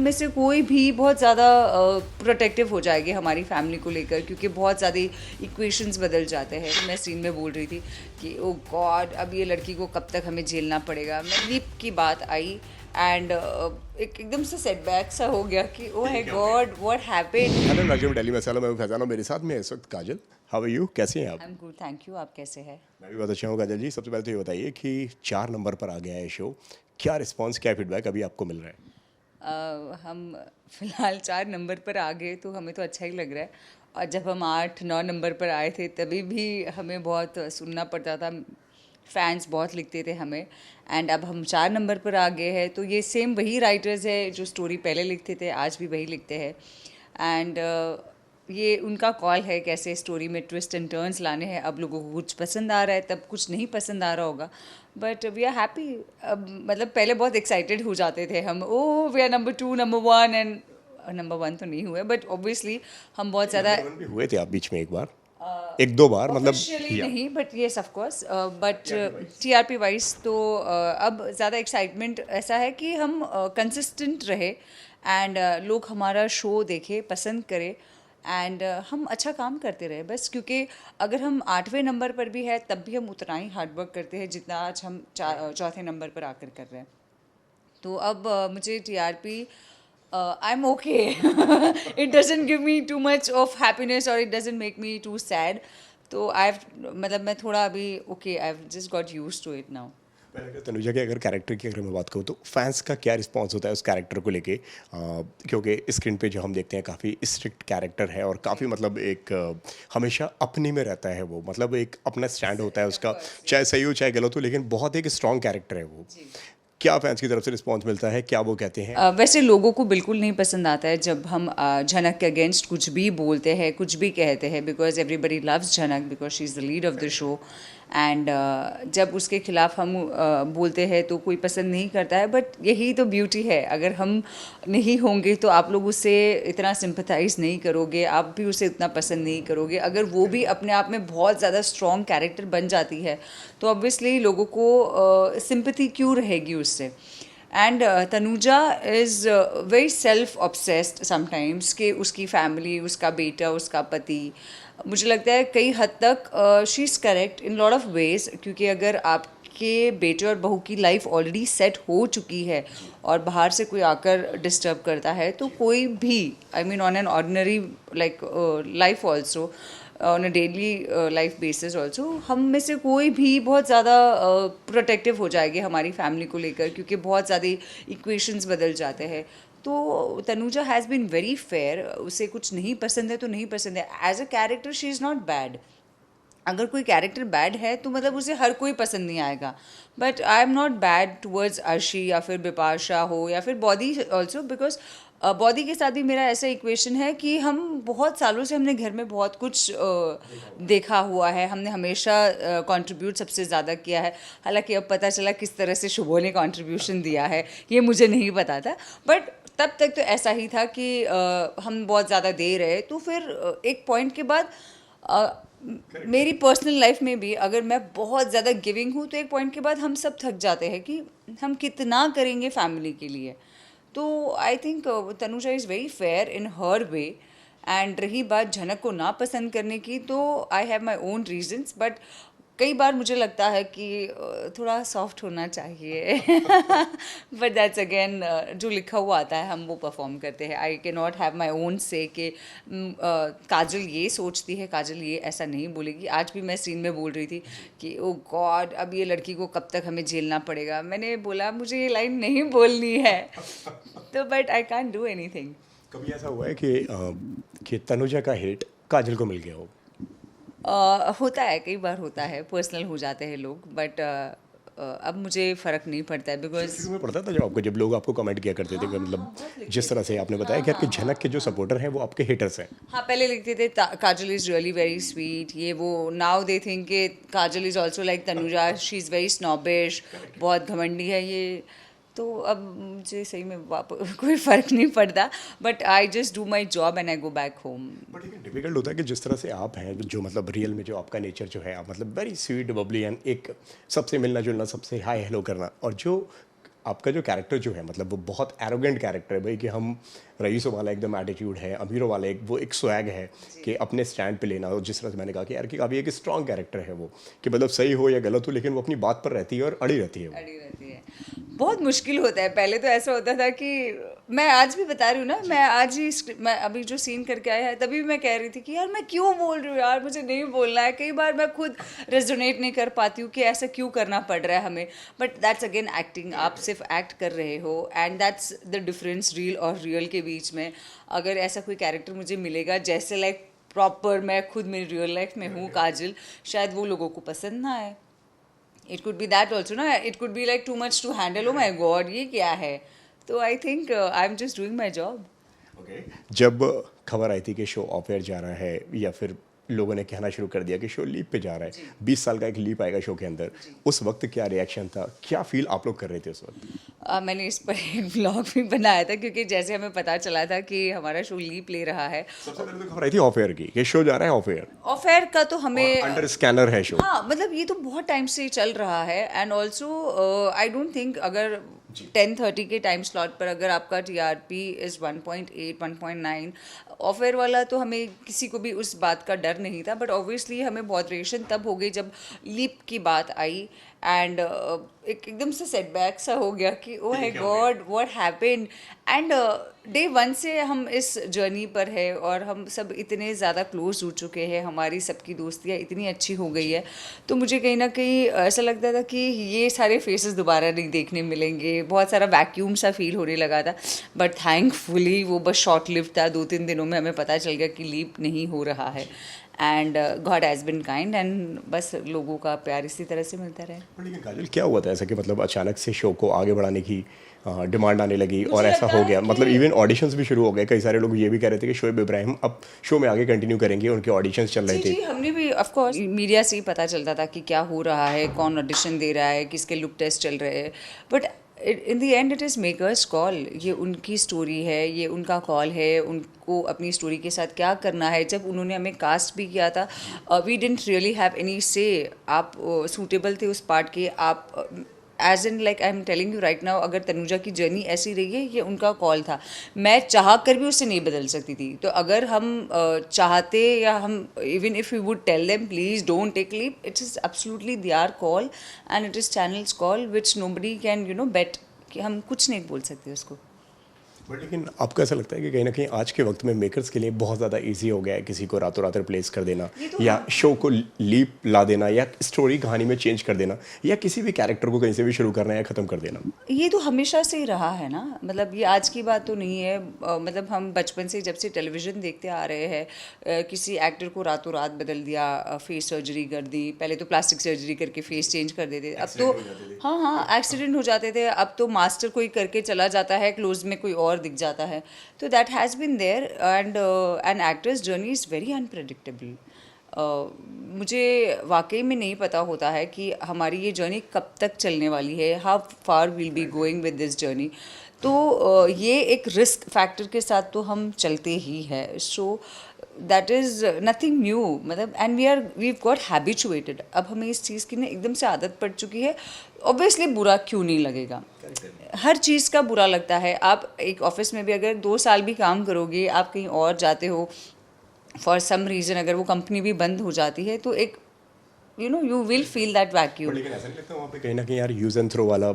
में से कोई भी बहुत ज़्यादा प्रोटेक्टिव हो जाएगी हमारी फैमिली को लेकर, क्योंकि बहुत ज़्यादा इक्वेशंस बदल जाते हैं। मैं सीन में बोल रही थी कि ओ गॉड, अब ये लड़की को कब तक हमें झेलना पड़ेगा। मेरी की बात आई एंड एकदम से सेटबैक सा हो गया कि oh my God, what happened. Hello Nazim, Delhi masala, मैं हूं फैजान और मेरे साथ में इस वक्त काजल। हाउ आर यू, कैसे हैं आप? I am good, thank you. आप कैसे हैं? मैं भी बहुत अच्छा हूँ काजल जी। सबसे पहले तो ये बताइए कि 4 नंबर पर आ गया है शो, क्या रिस्पांस, क्या फीडबैक अभी आपको मिल रहा है? हम फिलहाल 4 नंबर पर आ गए तो हमें तो अच्छा ही लग रहा है। और जब हम 8-9 नंबर पर आए थे तभी भी हमें बहुत सुनना पड़ता था, फैंस बहुत लिखते थे हमें। एंड अब हम 4 नंबर पर आ गए हैं तो ये सेम वही राइटर्स है जो स्टोरी पहले लिखते थे, आज भी वही लिखते हैं। एंड ये उनका कॉल है कैसे स्टोरी में ट्विस्ट एंड टर्न्स लाने हैं। अब लोगों को कुछ पसंद आ रहा है, तब कुछ नहीं पसंद आ रहा होगा, बट वी आर हैप्पी। अब मतलब पहले बहुत एक्साइटेड हो जाते थे हम, oh we are number 2 number 1, and number 1 तो नहीं हुए, बट ऑब्वियसली हम बहुत ज़्यादा नंबर 1 भी हुए थे आप बीच में एक बार, एक दो बार मतलब। ऑफिशियली या नहीं, but yes of course. But TRP wise तो अब ज़्यादा एक्साइटमेंट ऐसा है कि हम कंसिस्टेंट रहे एंड लोग हमारा शो देखे, पसंद करे एंड हम अच्छा काम करते रहे बस। क्योंकि अगर हम 8वें नंबर पर भी है तब भी हम उतना ही हार्डवर्क करते हैं जितना आज हम चौथे नंबर पर आकर कर रहे हैं। तो अब मुझे TRP, I am okay, it doesn't give me too much of happiness और it doesn't make me too sad. तो आई मतलब मैं थोड़ा अभी okay, I have just got used to it now. मैंने कहा तनुजा के अगर कैरेक्टर की अगर मैं बात करूँ तो फैंस का क्या रिस्पांस होता है उस कैरेक्टर को लेके? क्योंकि स्क्रीन पे जो हम देखते हैं काफ़ी स्ट्रिक्ट कैरेक्टर है और काफ़ी मतलब एक हमेशा अपने में रहता है वो, मतलब एक अपना स्टैंड होता है उसका, चाहे सही हो चाहे गलत हो, लेकिन बहुत एक स्ट्रॉन्ग कैरेक्टर है वो। क्या फैंस की तरफ से रिस्पांस मिलता है, क्या वो कहते हैं? वैसे लोगों को बिल्कुल नहीं पसंद आता है जब हम झनक के अगेंस्ट कुछ भी बोलते हैं, कुछ भी कहते हैं, बिकॉज एवरीबडी लव्स झनक because she is the lead of the show. And जब उसके खिलाफ हम बोलते हैं तो कोई पसंद नहीं करता है, बट यही तो ब्यूटी है। अगर हम नहीं होंगे तो आप लोग उससे इतना सिंपथाइज नहीं करोगे, आप भी उसे उतना पसंद नहीं करोगे। अगर वो भी अपने आप में बहुत ज़्यादा स्ट्रॉन्ग कैरेक्टर बन जाती है तो ऑब्वियसली लोगों को सिंपथी क्यों रहेगी उससे। And Tanuja is very self obsessed sometimes, कि उसकी फैमिली, उसका बेटा, उसका पति, मुझे लगता है कई हद तक she is correct in lot of ways. क्योंकि अगर आपके बेटे और बहू की लाइफ ऑलरेडी सेट हो चुकी है और बाहर से कोई आकर डिस्टर्ब करता है तो कोई भी, I mean on an ordinary like life also, on a daily life basis also, हम में से कोई भी बहुत ज़्यादा प्रोटेक्टिव हो जाएगी हमारी फैमिली को लेकर, क्योंकि बहुत ज़्यादा इक्वेशंस बदल जाते हैं। तो Tanuja has been very fair. उसे कुछ नहीं पसंद है तो नहीं पसंद है। As a character she is not bad. अगर कोई कैरेक्टर बैड है तो मतलब उसे हर कोई पसंद नहीं आएगा, but I am not bad towards Arshi या फिर बिपाशा हो या फिर बॉडी ऑल्सो, बिकॉज बॉडी के साथ भी मेरा ऐसा इक्वेशन है कि हम बहुत सालों से हमने घर में बहुत कुछ देखा हुआ है। हमने हमेशा कंट्रीब्यूट सबसे ज़्यादा किया है। हालांकि अब पता चला किस तरह से शुभो ने कंट्रीब्यूशन दिया है, ये मुझे नहीं पता था, बट तब तक तो ऐसा ही था कि हम बहुत ज़्यादा दे रहे। तो फिर एक पॉइंट के बाद मेरी पर्सनल लाइफ में भी अगर मैं बहुत ज़्यादा गिविंग हूँ तो एक पॉइंट के बाद हम सब थक जाते हैं कि हम कितना करेंगे फैमिली के लिए। तो I think Tanuja is very fair in her way. And रही बात झनक को ना पसंद करने की, तो I have my own reasons, but कई बार मुझे लगता है कि थोड़ा सॉफ्ट होना चाहिए। बट दैट्स अगेन जो लिखा हुआ आता है हम वो परफॉर्म करते हैं। I can not have my own से कि काजल ये सोचती है, काजल ये ऐसा नहीं बोलेगी। आज भी मैं सीन में बोल रही थी कि ओ गॉड, अब ये लड़की को कब तक हमें झेलना पड़ेगा। मैंने बोला मुझे ये लाइन नहीं बोलनी है, तो but I can't do anything. कभी ऐसा हुआ है कि तनुजा का हिट काजल को मिल गया हो? होता है, कई बार होता है, पर्सनल हो जाते हैं लोग, बट अब मुझे फ़र्क नहीं पड़ता है बिकॉज शुरू में पड़ता था जब लोग आपको कमेंट किया करते थे कि मतलब जिस तरह से आपने बताया कि आपके झनक के जो सपोर्टर हैं वो आपके हिटर्स हैं। हाँ, पहले लिखते थे Kajal is really very sweet, ये वो। नाउ दे थिंक कि Kajal is also like Tanuja, she is very snobbish, बहुत घमंडी है ये। तो अब मुझे सही में कोई फ़र्क नहीं पड़ता, but I just do my job and I go back home. But लेकिन डिफिकल्ट होता है कि जिस तरह से आप हैं, जो मतलब रियल में जो आपका नेचर जो है, आप मतलब वेरी स्वीट बबली एंड एक सबसे मिलना जुलना, सबसे हाय हेलो करना, और जो आपका जो कैरेक्टर जो है मतलब वो बहुत एरोगेंट कैरेक्टर है भाई, कि हम रईसों वाला एकदम एटीट्यूड है, अमीरों वाला एक वो एक स्वैग है कि अपने स्टैंड पे लेना। और जिस तरह से मैंने कहा कि यार कि काफ़ी एक स्ट्रॉन्ग कैरेक्टर है वो, कि मतलब सही हो या गलत हो लेकिन वो अपनी बात पर रहती है और अड़ी रहती है वो। अड़ी रहती है। बहुत मुश्किल होता है। पहले तो ऐसा होता था कि मैं आज भी बता रही हूँ ना, मैं आज ही मैं अभी जो सीन करके आया है तभी मैं कह रही थी कि यार मैं क्यों बोल रही हूँ यार, मुझे नहीं बोलना है। कई बार मैं खुद रेजोनेट नहीं कर पाती हूँ कि ऐसा क्यों करना पड़ रहा है हमें। बट दैट्स अगेन एक्टिंग, आप सिर्फ एक्ट कर रहे हो and that's the difference reel और रियल के बीच में। अगर ऐसा कोई कैरेक्टर मुझे मिलेगा जैसे लाइक प्रॉपर मैं खुद मेरी रियल लाइफ में हूँ काजल, शायद वो लोगों को पसंद ना आए। It could be that also ना, it could be like too much to handle, oh my God ये क्या है। तो I think I am just doing my job. जब खबर आई थी कि शो ऑफ एयर जा रहा है, या फिर लोगों ने कहना शुरू कर दिया कि शो लीप पे जा रहा है, 20 साल का एक लीप आएगा शो के अंदर, उस वक्त क्या रिएक्शन था, क्या फील आप लोग कर रहे थे उस वक्त? मैंने इस पर एक ब्लॉग भी बनाया था क्योंकि जैसे हमें पता चला था कि हमारा शो लीप ले रहा है। सबसे पहले तो खबर आई थी ऑफ एयर की कि शो जा रहा है ऑफ एयर, ऑफ एयर का तो हमें अंडर स्कैनर है शो। हाँ मतलब ये तो बहुत टाइम से चल रहा है। And also I don't think अगर 10:30 के टाइम स्लॉट पर अगर आपका टीआरपी इज़ 1.8 1.9, ऑफेयर वाला तो हमें किसी को भी उस बात का डर नहीं था। बट ऑब्वियसली हमें बॉदरेशन तब हो गई जब लीप की बात आई एंड एक एकदम से सेटबैक सा हो गया कि oh my God what happened. And day one से हम इस जर्नी पर है और हम सब इतने ज़्यादा क्लोज हो चुके हैं, हमारी सबकी दोस्तियाँ इतनी अच्छी हो गई है। तो मुझे कहीं ना कहीं ऐसा लगता था कि ये सारे फेसेस दोबारा नहीं देखने मिलेंगे, बहुत सारा वैक्यूम सा फील होने लगा था। बट थैंकफुली वो बस शॉर्ट लिव था, 2-3 दिनों में हमें पता चल गया कि लीप नहीं हो रहा है। And God has been kind and बस लोगों का प्यार इसी तरह से मिलता रहे। लेकिन काजल क्या हुआ था ऐसा कि मतलब अचानक से शो को आगे बढ़ाने की डिमांड आने लगी और मुझे ऐसा लगता हो है गया, कि- मतलब इवन ऑडिशंस भी शुरू हो गए। कई सारे लोग ये भी कह रहे थे कि शोएब इब्राहिम अब शो में आगे कंटिन्यू करेंगे, उनके ऑडिशंस चल रहे जी थे। जी, हमने भी ऑफ कोर्स मीडिया से ही पता चलता था कि क्या हो रहा है, कौन ऑडिशन दे रहा है, किसके लुक टेस्ट चल रहे हैं। But in the end it is makers call, ये उनकी स्टोरी है, ये उनका कॉल है, उनको अपनी स्टोरी के साथ क्या करना है। जब उन्होंने हमें कास्ट भी किया था, we didn't really have any say, आप सूटेबल थे उस पार्ट के। आप as in like I am telling you right now, अगर तनुजा की जर्नी ऐसी रही है, ये उनका कॉल था। मैं चाह कर भी उससे नहीं बदल सकती थी। तो अगर हम चाहते या हम even if you would tell them please don't take leave, it is absolutely their call and it is channel's call which nobody can beat कि हम कुछ नहीं बोल सकते उसको। बट लेकिन आपको ऐसा लगता है कि कहीं ना कहीं आज के वक्त में मेकर्स के लिए बहुत ज़्यादा इजी हो गया है किसी को रातों रात रिप्लेस कर देना, या शो को लीप ला देना, या स्टोरी कहानी में चेंज कर देना, या किसी भी कैरेक्टर को कहीं से भी शुरू करना या ख़त्म कर देना? ये तो हमेशा से ही रहा है ना, मतलब ये आज की बात तो नहीं है। मतलब हम बचपन से जब से टेलीविज़न देखते आ रहे हैं, किसी एक्टर को रातों रात बदल दिया, फेस सर्जरी कर दी। पहले तो प्लास्टिक सर्जरी करके फेस चेंज कर देते, अब तो हाँ हाँ एक्सीडेंट हो जाते थे। अब तो मास्टर कोई करके चला जाता है, क्लोज में कोई और दिख जाता है। तो that has been there and an actor's journey is very unpredictable. मुझे वाकई में नहीं पता होता है कि हमारी ये जर्नी कब तक चलने वाली है, how far will be going with this journey. तो ये एक रिस्क फैक्टर के साथ तो हम चलते ही है। So that is nothing new, मतलब एंड वी गॉट हैबिचुएटेड। अब हमें इस चीज़ की ना एकदम से आदत पड़ चुकी है। ऑब्वियसली बुरा क्यों नहीं लगेगा, हर चीज़ का बुरा लगता है। आप एक ऑफिस में भी अगर 2 साल भी काम करोगे, आप कहीं और जाते हो फॉर सम रीज़न, अगर वो कंपनी भी बंद हो जाती है तो एक you will feel that vacuum. लेकिन ऐसा नहीं लगता वहाँ पे कहीं ना कहीं यार यूज एंड थ्रो वाला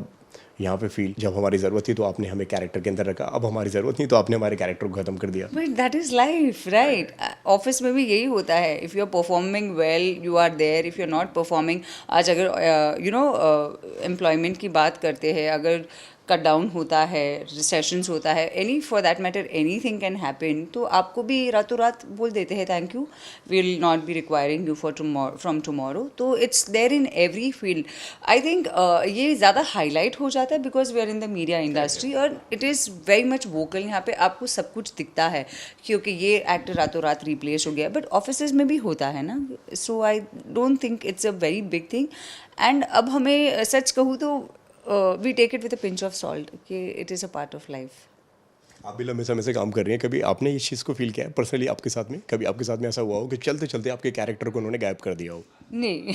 यहाँ पे फील, जब हमारी ज़रूरत थी तो आपने हमें कैरेक्टर के अंदर रखा, अब हमारी ज़रूरत नहीं तो आपने हमारे कैरेक्टर को ख़त्म कर दिया। But that is life right. Office में भी यही होता है, if you are performing well you are there, if you are not performing. आज अगर एम्प्लॉयमेंट की बात करते हैं, अगर कट डाउन होता है, रिसेशंस होता है, any for that matter anything can happen, तो आपको भी रातों रात बोल देते हैं thank you, will not be requiring you for from tomorrow. तो it's there in every field. I think ये ज़्यादा हाईलाइट हो जाता है because we are in the media industry और it is very much vocal. यहाँ पे आपको सब कुछ दिखता है क्योंकि ये एक्टर रातों रात रिप्लेस हो गया, बट ऑफिस में भी होता है ना। So I don't think it's a very big thing. And अब हमें सच कहूँ तो we take it with a pinch of salt कि it is a part of life. आप भी लंबे समय से काम कर रही हैं, कभी आपने इस चीज़ को फील किया है पर्सनली आपके साथ में? कभी आपके साथ में ऐसा हुआ हो कि चलते चलते आपके कैरेक्टर को उन्होंने गायब कर दिया हो? नहीं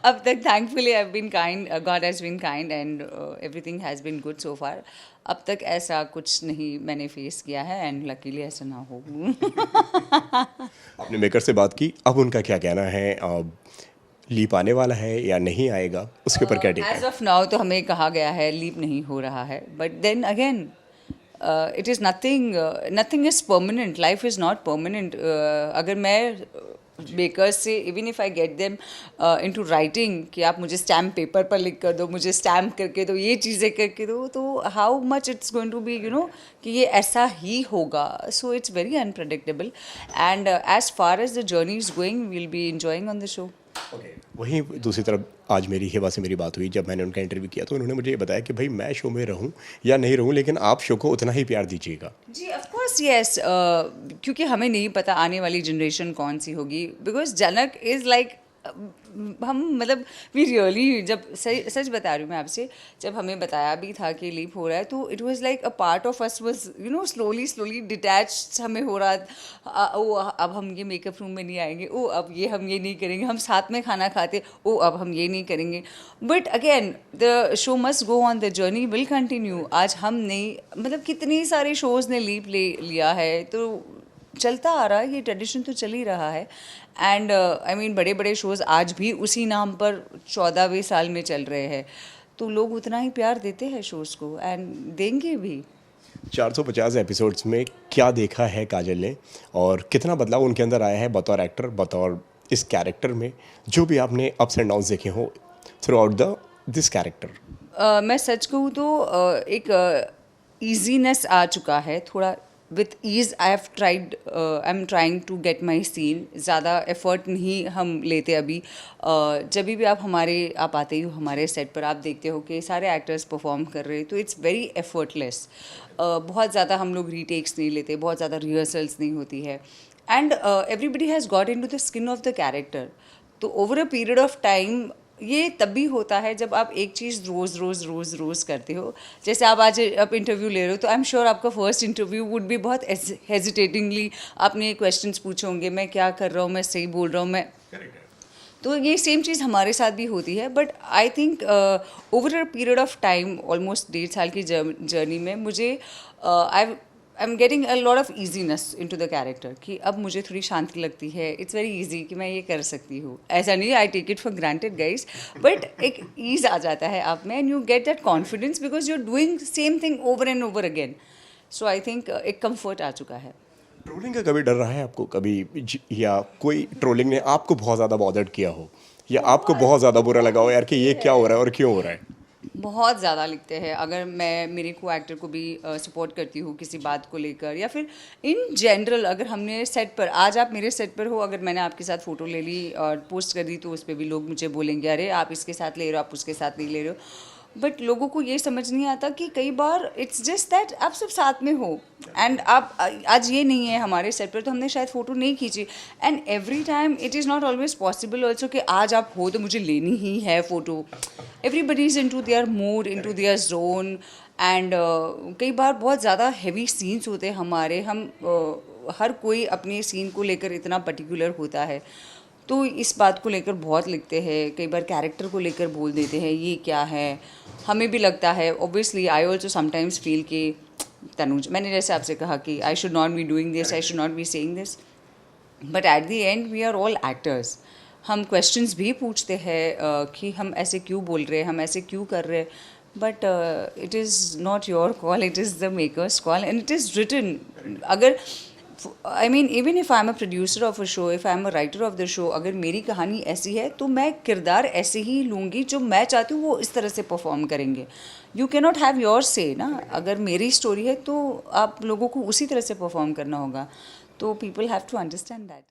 अब तक thankfully I been kind, God has been kind and everything has been good so far. अब तक ऐसा कुछ नहीं मैंने फेस किया है एंड लकीली ऐसा ना हो. आपने मेकर से बात की, अब उनका क्या कहना है? लीप आने वाला है या नहीं आएगा, उसके ऊपर क्या टेक एज है? ऑफ नाउ तो हमें कहा गया है लीप नहीं हो रहा है, but then again it is nothing is permanent. Life is not permanent. अगर मैं बेकर्स से even if I get them into writing कि आप मुझे स्टैम्प पेपर पर लिख कर दो, मुझे स्टैम्प करके दो, ये चीज़ें करके दो, तो how much it's going to be कि ये ऐसा ही होगा. So it's very unpredictable and as far as the journey is going we'll be enjoying on the show. वहीं दूसरी तरफ आज मेरी हिबा से मेरी बात हुई, जब मैंने उनका इंटरव्यू किया तो उन्होंने मुझे ये बताया कि भाई मैं शो में रहूं या नहीं रहूं, लेकिन आप शो को उतना ही प्यार दीजिएगा. जी ऑफ कोर्स यस, क्योंकि हमें नहीं पता आने वाली जनरेशन कौन सी होगी. बिकॉज जनक इज़ लाइक हम मतलब वी रियली, जब सच बता रही हूँ मैं आपसे, जब हमें बताया भी था कि लीप हो रहा है तो it was like a part of us was slowly detach हमें हो रहा था. ओ अब हम ये मेकअप रूम में नहीं आएंगे, ओ अब ये हम ये नहीं करेंगे, हम साथ में खाना खाते, ओ अब हम ये नहीं करेंगे. But again the show must go on, the journey will continue. आज हम नहीं, मतलब कितने सारे शोज़ ने लीप ले लिया है, तो चलता आ रहा है, ये ट्रेडिशन तो चल ही रहा है. एंड आई मीन बड़े बड़े शोज़ आज भी उसी नाम पर 14वें साल में चल रहे हैं, तो लोग उतना ही प्यार देते हैं शोज़ को एंड देंगे भी. 450 एपिसोड्स में क्या देखा है काजल ने, और कितना बदलाव उनके अंदर आया है बतौर एक्टर, बतौर इस कैरेक्टर में, जो भी आपने अप्स एंड डाउन्स देखे हो थ्रू आउट दिस कैरेक्टर? मैं सच कहूँ तो एक ईजीनेस आ चुका है थोड़ा. With ease I am trying to get my scene. ज़्यादा एफर्ट नहीं हम लेते अभी. जब भी आप आते हो हमारे सेट पर, आप देखते हो कि सारे एक्टर्स परफॉर्म कर रहे हैं, तो इट्स वेरी एफर्टलेस. बहुत ज़्यादा हम लोग रीटेक्स नहीं लेते, बहुत ज़्यादा रिहर्सल्स नहीं होती है. And everybody has got in to the skin of the character. तो over a period of time ये तब भी होता है जब आप एक चीज़ रोज़ करते हो. जैसे आज आप इंटरव्यू ले रहे हो, तो आई एम श्योर आपका फर्स्ट इंटरव्यू वुड भी बहुत हेजिटेटिंगली आपने क्वेश्चंस पूछे होंगे, मैं क्या कर रहा हूँ, मैं सही बोल रहा हूँ, मैं. तो ये सेम चीज़ हमारे साथ भी होती है. But I think over a period of time, almost 1.5 साल की जर्नी में, मुझे I am getting a lot of easiness in to the character, कि अब मुझे थोड़ी शांति लगती है. इट्स वेरी ईजी कि मैं ये कर सकती हूँ. ऐसा नहीं I take it for granted guys, but एक ईज़ आ जाता है आप में and you get that confidence because you are doing same thing over and over again. So I think एक कम्फर्ट आ चुका है. ट्रोलिंग का कभी डर रहा है आपको कभी, या कोई ट्रोलिंग ने आपको बहुत ज़्यादा बॉदर्ड किया हो, या आपको बहुत ज़्यादा बुरा लगा हो यार कि ये क्या हो रहा है और क्यों हो रहा है? बहुत ज़्यादा लिखते हैं. अगर मैं मेरे को एक्टर को भी सपोर्ट करती हूँ किसी बात को लेकर, या फिर इन जनरल अगर हमने सेट पर, आज आप मेरे सेट पर हो, अगर मैंने आपके साथ फ़ोटो ले ली और पोस्ट कर दी, तो उस पर भी लोग मुझे बोलेंगे अरे आप इसके साथ ले रहे हो, आप उसके साथ नहीं ले रहे हो. बट लोगों को ये समझ नहीं आता कि कई बार इट्स जस्ट दैट आप सब साथ में हो एंड आप आज ये नहीं है हमारे सेट पर, तो हमने शायद फ़ोटो नहीं खींची. And every time it is not always possible also कि आज आप हो तो मुझे लेनी ही है photo. Everybody is in to their mood, in to their zone. And कई बार बहुत ज़्यादा हैवी सीन्स होते हैं हमारे. हम हर कोई अपने सीन को लेकर इतना पर्टिकुलर होता है, तो इस बात को लेकर बहुत लिखते हैं. कई बार कैरेक्टर को लेकर बोल देते हैं ये क्या है. हमें भी लगता है, obviously I also sometimes feel कि तनुज, मैंने जैसे आपसे कहा कि I should not be doing this, I should not be saying this, but at the end we are all actors. हम क्वेश्चंस भी पूछते हैं कि हम ऐसे क्यों बोल रहे हैं, हम ऐसे क्यों कर रहे हैं. But it is not your call, it is the makers call and it is written. अगर I mean even if I am a producer of a show, if I am a writer of the show, अगर मेरी कहानी ऐसी है तो मैं किरदार ऐसे ही लूँगी, जो मैं चाहती हूँ वो इस तरह से परफॉर्म करेंगे. You can not have your से ना. अगर मेरी स्टोरी है तो आप लोगों को उसी तरह से परफॉर्म करना होगा. तो people have to understand that.